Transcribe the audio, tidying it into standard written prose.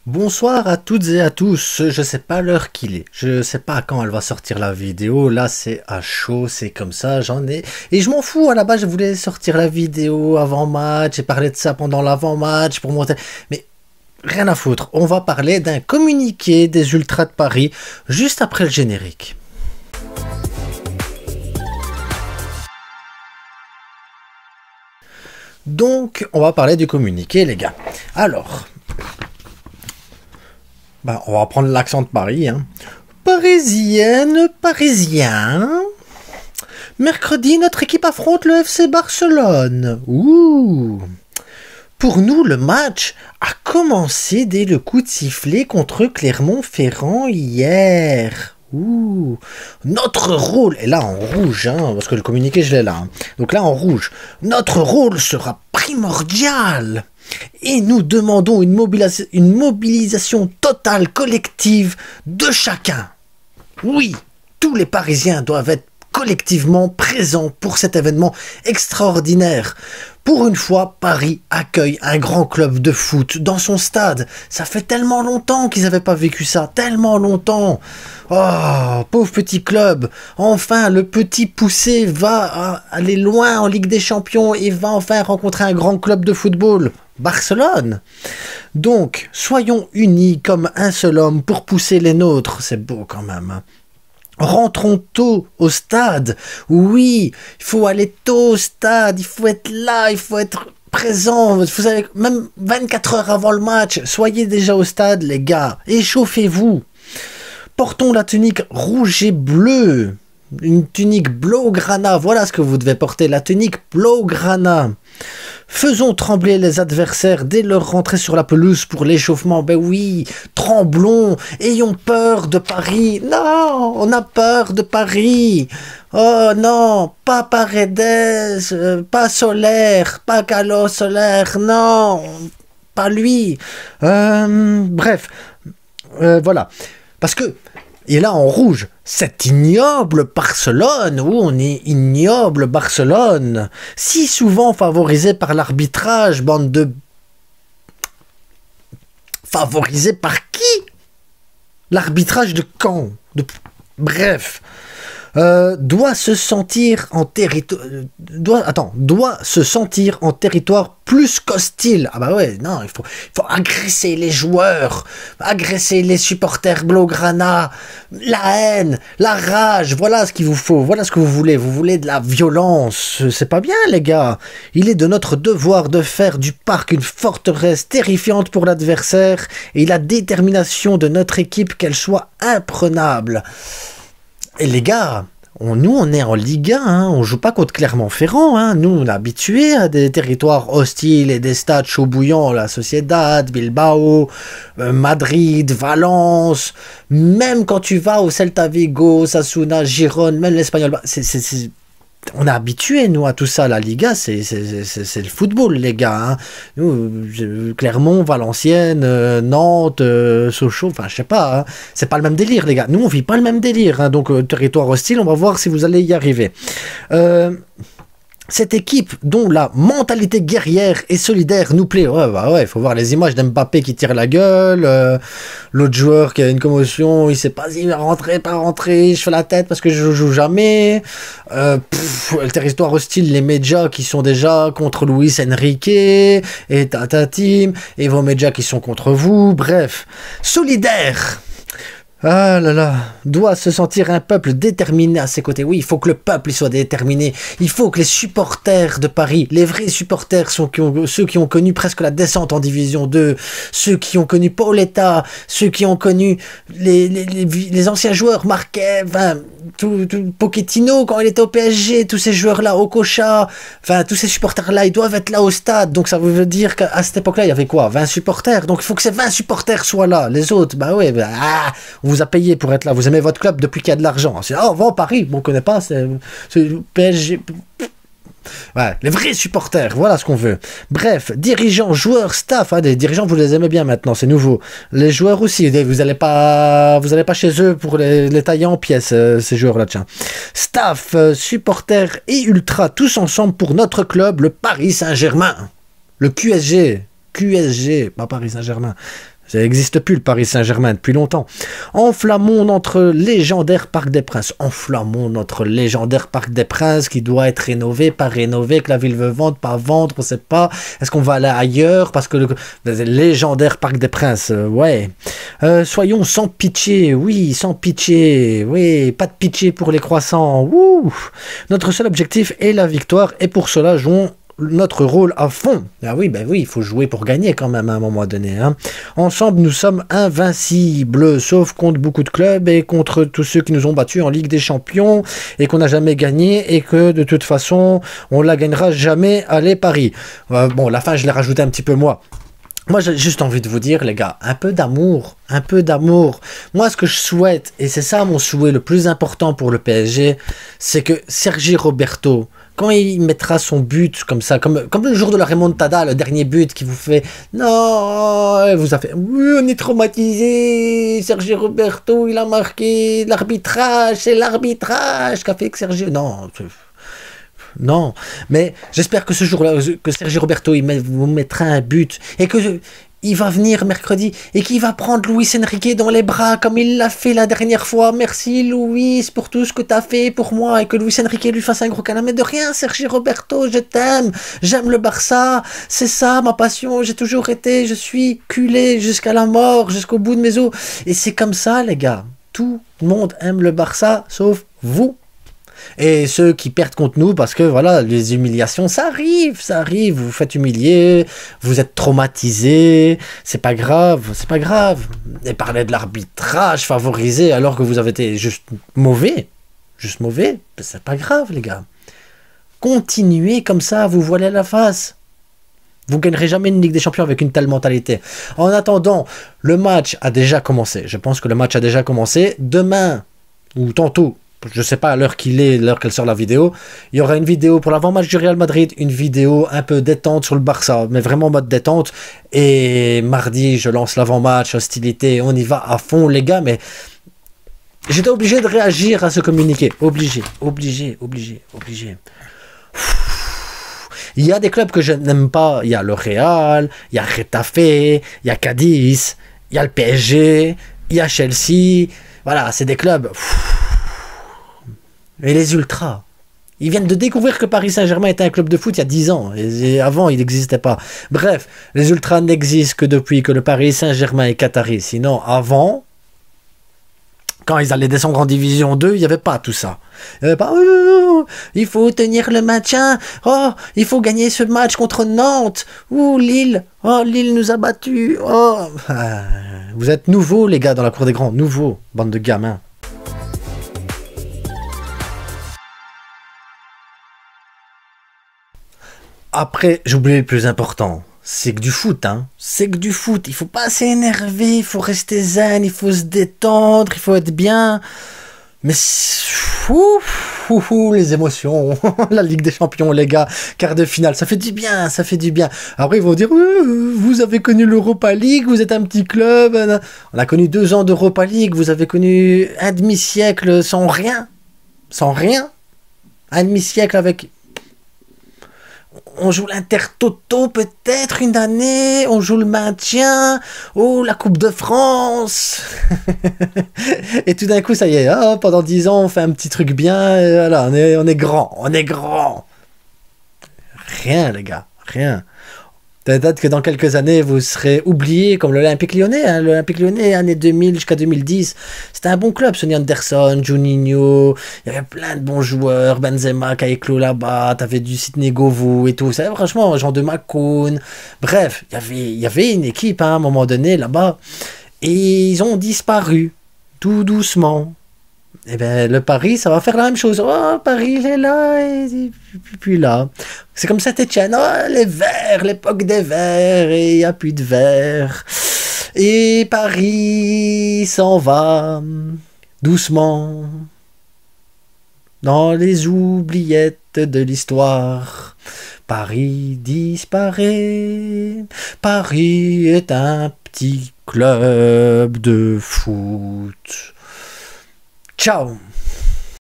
Bonsoir à toutes et à tous. Je sais pas l'heure qu'il est. Je sais pas quand elle va sortir la vidéo. Là, c'est à chaud, c'est comme ça, j'en ai. Et je m'en fous, à la base, je voulais sortir la vidéo avant match. J'ai parlé de ça pendant l'avant-match pour monter. Mais rien à foutre. On va parler d'un communiqué des Ultras de Paris juste après le générique. Donc, on va parler du communiqué, les gars. Alors, on va prendre l'accent de Paris. Parisienne, Parisien. Mercredi, notre équipe affronte le FC Barcelone. Ouh. Pour nous, le match a commencé dès le coup de sifflet contre Clermont-Ferrand hier. Ouh. Notre rôle, et là en rouge, parce que le communiqué je l'ai là. Donc là en rouge, notre rôle sera primordial. Et nous demandons une mobilisation totale, collective de chacun. Oui, tous les Parisiens doivent être collectivement présents pour cet événement extraordinaire. Pour une fois, Paris accueille un grand club de foot dans son stade. Ça fait tellement longtemps qu'ils n'avaient pas vécu ça, tellement longtemps. Oh, pauvre petit club. Enfin, le petit poussé va aller loin en Ligue des Champions et va enfin rencontrer un grand club de football. Barcelone. Donc, soyons unis comme un seul homme pour pousser les nôtres. C'est beau quand même. Rentrons tôt au stade. Oui, il faut aller tôt au stade. Il faut être là, il faut être présent. Vous avez même 24 heures avant le match. Soyez déjà au stade, les gars. Échauffez-vous. Portons la tunique rouge et bleue. Une tunique blaugrana. Voilà ce que vous devez porter. La tunique blaugrana. Faisons trembler les adversaires dès leur rentrée sur la pelouse pour l'échauffement. Ben oui, tremblons, ayons peur de Paris. Non, on a peur de Paris. Oh non, pas Paredes, pas Solaire, pas Carlos Solaire, non, pas lui. Bref, voilà. Parce que, et là en rouge, cet ignoble Barcelone, où on est ignoble Barcelone, si souvent favorisé par l'arbitrage, bande de... Favorisé par qui? L'arbitrage de quand? Bref. Doit se sentir en territoire plus qu'hostile. Ah bah ouais, non, il faut agresser les joueurs, agresser les supporters blaugrana, la haine, la rage, voilà ce qu'il vous faut, voilà ce que vous voulez de la violence, c'est pas bien les gars. Il est de notre devoir de faire du parc une forteresse terrifiante pour l'adversaire et la détermination de notre équipe qu'elle soit imprenable. Et les gars, nous on est en Ligue 1, on joue pas contre Clermont-Ferrand, nous on est habitués à des territoires hostiles et des stades chauds bouillants, la Sociedad, Bilbao, Madrid, Valence, même quand tu vas au Celta Vigo, Sasuna, Gérone, même l'Espagnol, on est habitués, nous, à tout ça. La Liga, c'est le football, les gars. Nous, Clermont, Valenciennes, Nantes, Sochaux, enfin, je sais pas. C'est pas le même délire, les gars. Nous, on vit pas le même délire. Donc, territoire hostile, on va voir si vous allez y arriver. Cette équipe dont la mentalité guerrière et solidaire nous plaît. Ouais, faut voir les images d'Mbappé qui tire la gueule, l'autre joueur qui a une commotion, il sait pas s'il va rentrer, pas rentrer, je fais la tête parce que je joue jamais. Le territoire hostile, les médias qui sont déjà contre Luis Enrique et Tata Team, et vos médias qui sont contre vous, bref. Solidaire. Ah là là, doit se sentir un peuple déterminé à ses côtés. Oui, il faut que le peuple soit déterminé. Il faut que les supporters de Paris, les vrais supporters, ceux qui ont connu presque la descente en Division 2, ceux qui ont connu Paoletta, ceux qui ont connu les anciens joueurs, Marquet, Pochettino quand il était au PSG, tous ces joueurs-là, Okocha, tous ces supporters-là, ils doivent être là au stade. Donc ça veut dire qu'à cette époque-là, il y avait quoi, 20 supporters. Donc il faut que ces 20 supporters soient là. Les autres, on vous a payé pour être là. Vous aimez votre club depuis qu'il y a de l'argent. C'est on va à Paris, on connaît pas, c'est PSG. Ouais, les vrais supporters, voilà ce qu'on veut. Bref, dirigeants, joueurs, staff, des dirigeants vous les aimez bien maintenant, c'est nouveau. Les joueurs aussi, vous allez pas chez eux pour les tailler en pièces, ces joueurs-là, tiens. Staff, supporters et ultras, tous ensemble pour notre club, le Paris Saint-Germain. Le QSG, pas Paris Saint-Germain. Ça n'existe plus le Paris Saint-Germain depuis longtemps. Enflammons notre légendaire Parc des Princes. Enflammons notre légendaire Parc des Princes qui doit être rénové, pas rénové, que la ville veut vendre, pas vendre, on ne sait pas. Est-ce qu'on va aller ailleurs parce que le légendaire Parc des Princes, ouais. Soyons sans pitié, oui, sans pitié, oui, pas de pitié pour les croissants. Ouh. Notre seul objectif est la victoire et pour cela jouons notre rôle à fond. Ah oui, ben oui, il faut jouer pour gagner quand même à un moment donné. Hein. Ensemble, nous sommes invincibles, sauf contre beaucoup de clubs et contre tous ceux qui nous ont battus en Ligue des Champions et qu'on n'a jamais gagné et que de toute façon, on la gagnera jamais. Allez, Paris. Bon, la fin, je l'ai rajouté un petit peu moi. Moi, j'ai juste envie de vous dire, les gars, un peu d'amour, un peu d'amour. Moi, ce que je souhaite, et c'est ça mon souhait le plus important pour le PSG, c'est que Sergi Roberto, quand il mettra son but comme ça, comme le jour de la remontada, le dernier but qui vous fait « Non !» vous a fait « Oui, on est traumatisé, Sergi Roberto, il a marqué l'arbitrage, c'est l'arbitrage qui a fait que Sergi... » Non, mais j'espère que ce jour-là, que Sergi Roberto vous mettra un but et que il va venir mercredi et qu'il va prendre Luis Enrique dans les bras comme il l'a fait la dernière fois. Merci Luis pour tout ce que tu as fait pour moi et que Luis Enrique lui fasse un gros câlin. Mais de rien, Sergi Roberto, je t'aime, j'aime le Barça, c'est ça ma passion, j'ai toujours été, je suis culé jusqu'à la mort, jusqu'au bout de mes os. Et c'est comme ça les gars, tout le monde aime le Barça sauf vous. Et ceux qui perdent contre nous, parce que voilà, les humiliations, ça arrive, vous vous faites humilier, vous êtes traumatisé, c'est pas grave, c'est pas grave. Et parler de l'arbitrage favorisé alors que vous avez été juste mauvais, c'est pas grave les gars. Continuez comme ça, vous voilez la face. Vous ne gagnerez jamais une Ligue des Champions avec une telle mentalité. En attendant, le match a déjà commencé. Je pense que le match a déjà commencé. Demain, ou tantôt, je ne sais pas à l'heure qu'il est, l'heure qu'elle sort la vidéo, il y aura une vidéo pour l'avant-match du Real Madrid, une vidéo un peu détente sur le Barça, mais vraiment en mode détente. Et mardi, je lance l'avant-match, hostilité, on y va à fond les gars, mais j'étais obligé de réagir à ce communiqué. Obligé. Il y a des clubs que je n'aime pas, il y a le Real, il y a Getafe, il y a Cadiz, il y a le PSG, il y a Chelsea, voilà, c'est des clubs... Et les ultras, ils viennent de découvrir que Paris Saint-Germain était un club de foot il y a 10 ans. Et avant, il n'existait pas. Bref, les ultras n'existent que depuis que le Paris Saint-Germain est qatari. Sinon, avant, quand ils allaient descendre en division 2, il n'y avait pas tout ça. Il n'y avait pas il faut tenir le maintien. Oh, il faut gagner ce match contre Nantes. Ou Lille. Oh, Lille nous a battus. Oh. Vous êtes nouveaux, les gars, dans la cour des grands. Nouveaux, bande de gamins. Après, j'ai oublié le plus important, c'est que du foot, hein. C'est que du foot. Il faut pas s'énerver, il faut rester zen, il faut se détendre, il faut être bien. Mais les émotions, la Ligue des Champions, les gars, quart de finale, ça fait du bien, ça fait du bien. Après, ils vont dire, vous avez connu l'Europa League, vous êtes un petit club. On a connu 2 ans d'Europa League, vous avez connu un demi-siècle sans rien. Sans rien. Un demi-siècle avec... On joue l'Intertoto peut-être une année, on joue le maintien, la Coupe de France. Et tout d'un coup, ça y est, pendant 10 ans, on fait un petit truc bien, et voilà, on est grand. Rien, les gars, rien. Peut-être que dans quelques années, vous serez oubliés comme l'Olympique Lyonnais. Hein. L'Olympique Lyonnais, années 2000 jusqu'à 2010, c'était un bon club. Sonny Anderson, Juninho, il y avait plein de bons joueurs. Benzema qui a éclos là-bas, t'avais du Sidney Govou et tout. Ça, franchement, Jean de Macoun. Bref, il y avait une équipe hein, à un moment donné là-bas. Et ils ont disparu, tout doucement. Eh bien, le Paris, ça va faire la même chose. Oh, Paris, il est là, et puis là. C'est comme Saint-Étienne. Oh, les Verts, l'époque des Verts, et il n'y a plus de Verts. Et Paris s'en va, doucement, dans les oubliettes de l'histoire. Paris disparaît. Paris est un petit club de foot. Ciao